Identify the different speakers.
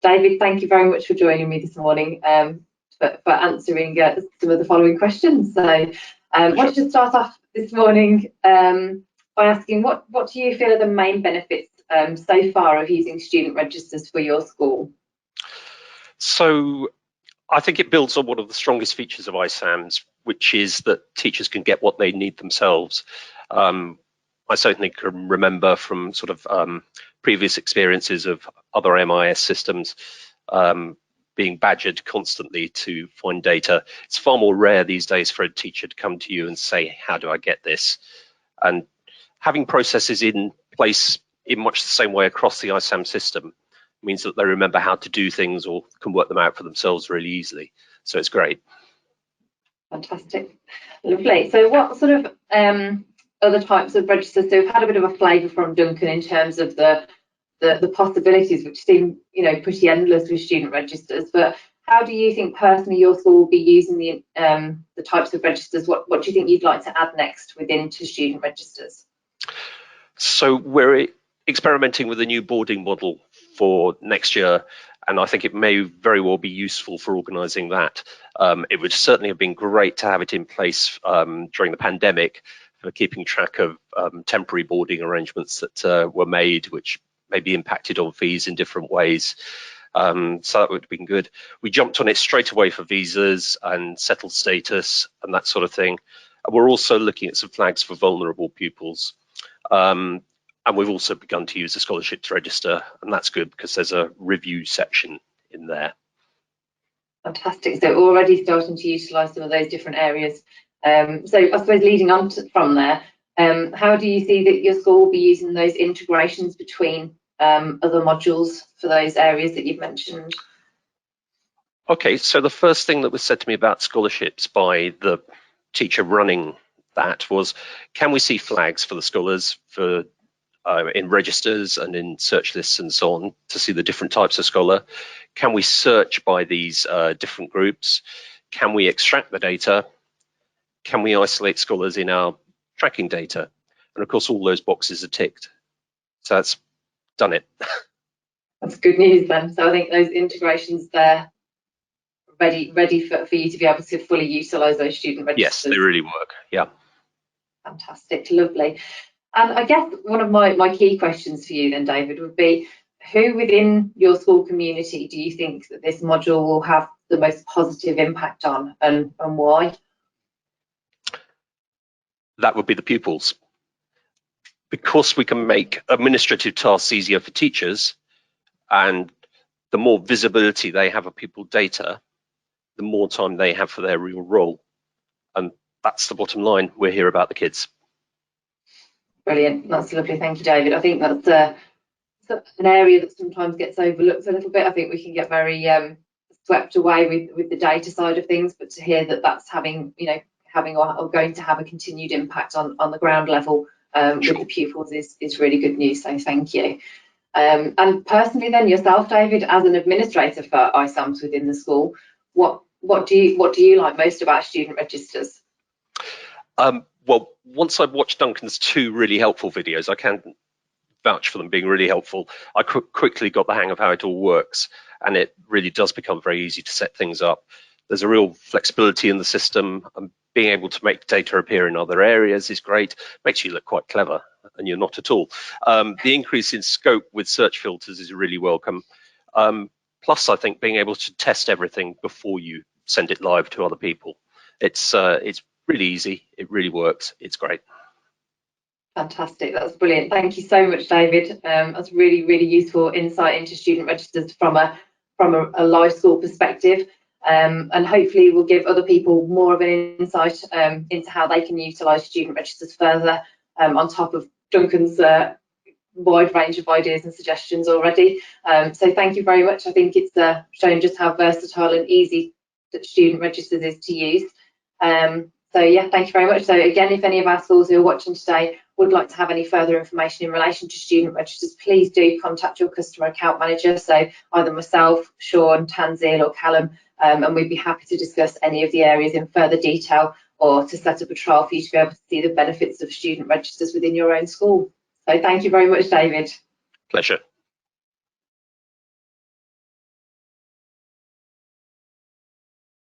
Speaker 1: David, thank you very much for joining me this morning, for answering some of the following questions. So I wanted to start off this morning by asking what do you feel are the main benefits so far of using student registers for your school?
Speaker 2: So I think it builds on one of the strongest features of iSAMS, which is that teachers can get what they need themselves. I certainly can remember from sort of previous experiences of other MIS systems being badgered constantly to find data. It's far more rare these days for a teacher to come to you and say, how do I get this? And having processes in place in much the same way across the iSAM system means that they remember how to do things or can work them out for themselves really easily. So it's great.
Speaker 1: Fantastic. Lovely. So what sort of other types of registers? So we've had a bit of a flavour from Duncan in terms of the possibilities, which seem, you know, pretty endless with student registers. But how do you think personally your school will be using the types of registers? What do you think you'd like to add next within to student registers?
Speaker 2: So we're experimenting with a new boarding model for next year, and I think it may very well be useful for organising that. It would certainly have been great to have it in place during the pandemic for keeping track of temporary boarding arrangements that were made, which maybe impacted on fees in different ways. So that would have been good. We jumped on it straight away for visas and settled status and that sort of thing. And we're also looking at some flags for vulnerable pupils. And we've also begun to use the scholarships register, and that's good because there's a review section in there.
Speaker 1: Fantastic. So already starting to utilise some of those different areas. So I suppose leading on from there, how do you see that your school will be using those integrations between other modules for those areas that you've mentioned?
Speaker 2: Okay, so the first thing that was said to me about scholarships by the teacher running that was, can we see flags for the scholars for in registers and in search lists and so on to see the different types of scholar? Can we search by these different groups? Can we extract the data? Can we isolate scholars in our tracking data? And of course, all those boxes are ticked. So that's done it.
Speaker 1: That's good news then. So I think those integrations there ready for you to be able to fully utilise those student registers.
Speaker 2: Yes, they really work. Yeah.
Speaker 1: Fantastic, lovely. And I guess one of my key questions for you then, David, would be who within your school community do you think that this module will have the most positive impact on, and why?
Speaker 2: That would be the pupils. Because we can make administrative tasks easier for teachers, and the more visibility they have of pupil data, the more time they have for their real role. And that's the bottom line. We're here about the kids.
Speaker 1: Brilliant. That's lovely. Thank you, David. I think that's an area that sometimes gets overlooked a little bit. I think we can get very swept away with the data side of things, but to hear that that's having or going to have a continued impact on the ground level with the pupils is really good news. So thank you. And personally, then yourself, David, as an administrator for iSAMS within the school, what do you like most about student registers?
Speaker 2: Well, once I've watched Duncan's 2 really helpful videos, I can vouch for them being really helpful. I quickly got the hang of how it all works, and it really does become very easy to set things up. There's a real flexibility in the system, and being able to make data appear in other areas is great. Makes you look quite clever, and you're not at all. The increase in scope with search filters is really welcome. Plus, I think being able to test everything before you send it live to other people. It's really easy. It really works. It's great.
Speaker 1: Fantastic. That's brilliant. Thank you so much, David. That's really, really useful insight into student registers from a live school perspective. And hopefully we'll give other people more of an insight into how they can utilise student registers further on top of Duncan's wide range of ideas and suggestions already. So thank you very much. I think it's shown just how versatile and easy that student registers is to use. So yeah, thank you very much. So again, if any of our schools who are watching today would like to have any further information in relation to student registers, please do contact your customer account manager. So either myself, Sean, Tanzil or Callum, and we'd be happy to discuss any of the areas in further detail or to set up a trial for you to be able to see the benefits of student registers within your own school. So thank you very much, David.
Speaker 2: Pleasure.